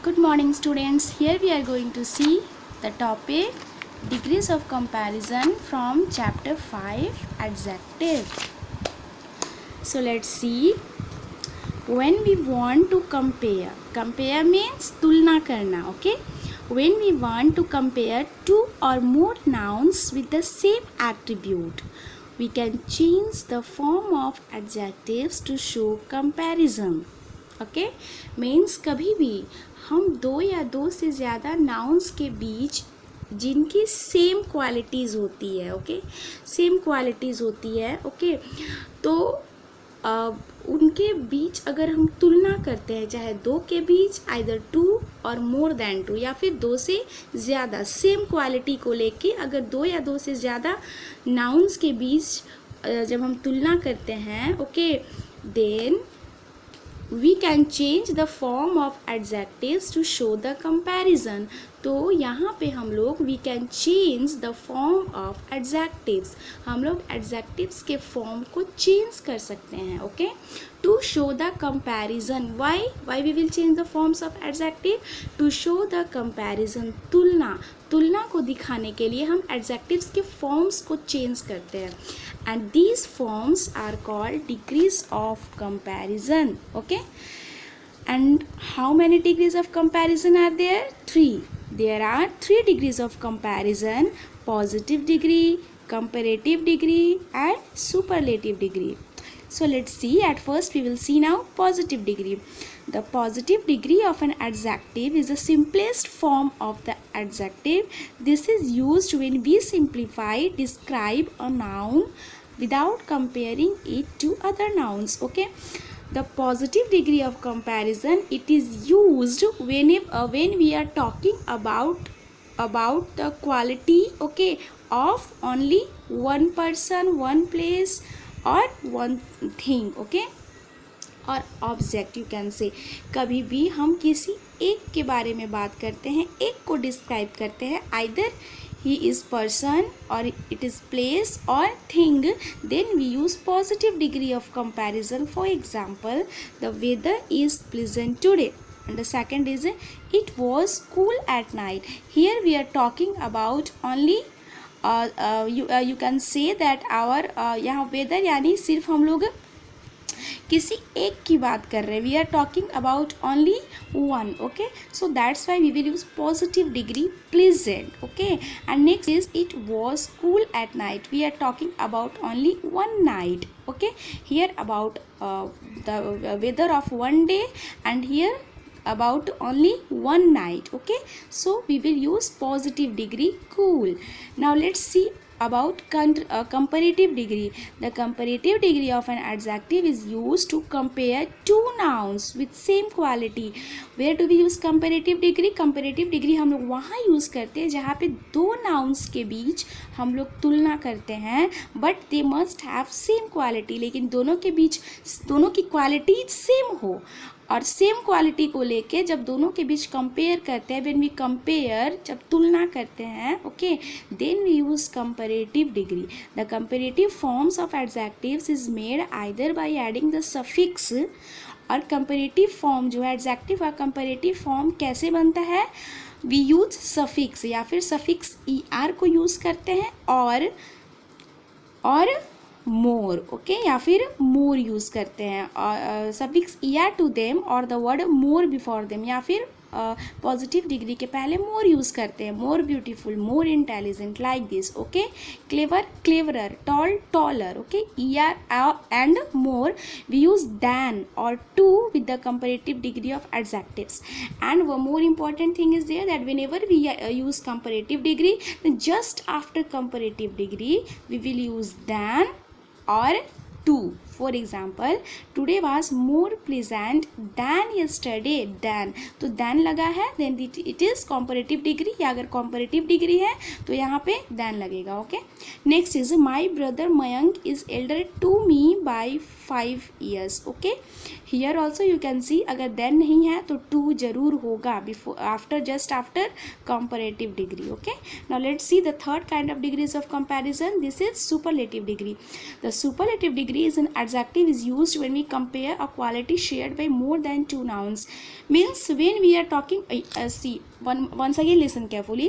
Good morning students. Here we are going to see the topic degrees of comparison from chapter 5 adjective. So let's see. When we want to compare means tulna karna, okay? When we want to compare two or more nouns with the same attribute, we can change the form of adjectives to show comparison. Okay means कभी भी हम दो या दो से ज़्यादा nouns के बीच जिनकी सेम क्वालिटीज़ होती है, ओके सेम क्वालिटीज़ होती है, ओके तो उनके बीच अगर हम तुलना करते हैं, चाहे दो के बीच आइदर टू और मोर देन टू या फिर दो से ज़्यादा सेम क्वालिटी को लेके अगर दो या दो से ज़्यादा नाउन्स के बीच जब हम तुलना करते हैं, okay then we can change the form of adjectives to show the comparison. तो यहाँ पे हम लोग we can change the form of adjectives, हम लोग adjectives के form को change कर सकते हैं, okay? To show the comparison. Why we will change the forms of adjective? To show the comparison. तुलना को दिखाने के लिए हम adjectives के forms को change करते हैं. And these forms are called degrees of comparison, okay? And how many degrees of comparison are there? 3. There are 3 degrees of comparison: positive degree, comparative degree and superlative degree. So let's see. At first we will see now positive degree. The positive degree of an adjective is the simplest form of the adjective. This is used when we simplify, describe a noun without comparing it to other nouns, okay? The positive degree of comparison, it is used when we are talking about the quality, okay, of only one person, one place or one thing, okay, और object you can say. कभी भी हम किसी एक के बारे में बात करते हैं, एक को डिस्क्राइब करते हैं, आइदर ही इज़ पर्सन और इट इज़ प्लेस और thing, then we use positive degree of comparison. For example, the weather is pleasant today and the second is it was cool at night. Here we are talking about only you can say that our यहाँ weather यानी सिर्फ हम लोग किसी एक की बात कर रहे हैं. We are talking about only one, okay, so that's why we will use positive degree pleasant, okay. And next is it was cool at night. We are talking about only one night, okay. Here about the weather of one day and here about only one night, okay. So we will use positive degree cool. Now let's see about comparative degree. The comparative degree of an adjective is used to compare two nouns with same quality. Where do we use comparative degree? Comparative degree हम लोग वहाँ use करते हैं जहाँ पे दो nouns के बीच हम लोग तुलना करते हैं, but they must have same quality. लेकिन दोनों के बीच दोनों की क्वालिटी सेम हो, और सेम क्वालिटी को लेके जब दोनों के बीच कंपेयर करते हैं, व्हेन वी कंपेयर, जब तुलना करते हैं, okay, then we use comparative degree. The comparative forms of adjectives is made either by adding the suffix. और कंपैरेटिव फॉर्म जो है एडजेक्टिव का कंपैरेटिव फॉर्म कैसे बनता है? वी यूज सफिक्स या फिर सफिक्स ER को यूज़ करते हैं और मोर, ओके, या फिर मोर यूज़ करते हैं, सफिक्स ER टू देम और the word more before them, या फिर पॉजिटिव डिग्री के पहले मोर यूज़ करते हैं. More beautiful, more intelligent, like this, okay. Clever, cleverer, tall, taller, okay. ER and more we use than और to with the comparative degree of adjectives. And one more important thing is there that whenever we use comparative degree, then just after comparative degree we will use than or to. For example, today was more pleasant than yesterday. than, तो than लगा है, then it is comparative degree, या अगर comparative degree है तो यहाँ पे than लगेगा, okay. Next is my brother Mayank is elder to me by 5 years, okay. Here also you can see, अगर देन नहीं है तो टू जरूर होगा before, after, just after comparative degree. Okay, now let's see the third kind of degrees of comparison. This is superlative degree. The superlative degree is an adjective is used when we compare a quality shared by more than two nouns. Means when we are talking, see, once again listen carefully.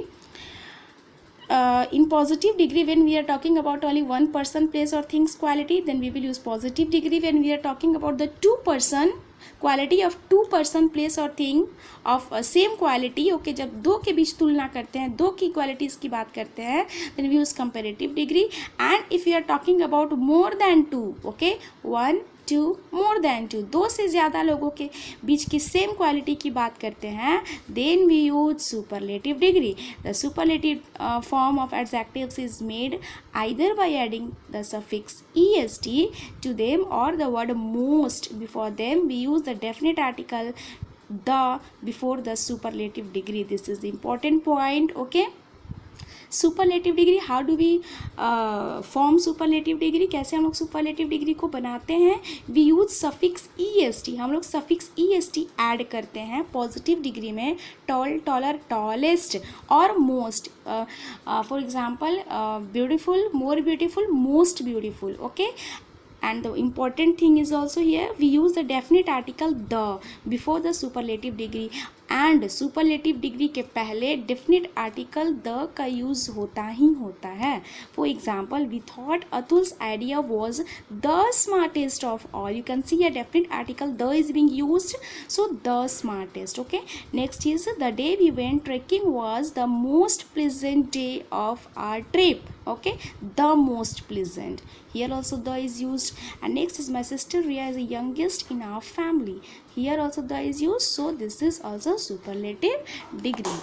In positive degree, when we are talking about only one person, place or things quality, then we will use positive degree. When we are talking about the two person quality of two person, place or thing of same quality, okay, जब दो के बीच तुलना करते हैं, दो की qualities की बात करते हैं, then we use comparative degree. And if we are talking about more than two, okay, one two, more than two, दो से ज़्यादा लोगों के बीच की सेम क्वालिटी की बात करते हैं, then we use superlative degree. The superlative form of adjectives is made either by adding the suffix est to them or the word most before them. We use the definite article the before the superlative degree. This is the important point. Okay, superlative degree, how do we form superlative degree, कैसे हम लोग superlative degree को बनाते हैं. We use suffix EST. हम लोग suffix EST add करते हैं पॉजिटिव डिग्री में. टॉल, टॉलर, टॉलेस्ट और most. For example beautiful, more beautiful, most beautiful. Okay, and the important thing is also here we use the definite article the before the superlative degree. And superlative degree के पहले definite article the का use होता ही होता है. For example, we thought Atul's idea was the smartest of all. You can see a definite article the is being used, so the smartest. Okay, next is the day we went trekking was the most pleasant day of our trip. Okay, the most pleasant. Here also the is used. And next is my sister Ria is the youngest in our family. Here also the is used, so this is also superlative degree.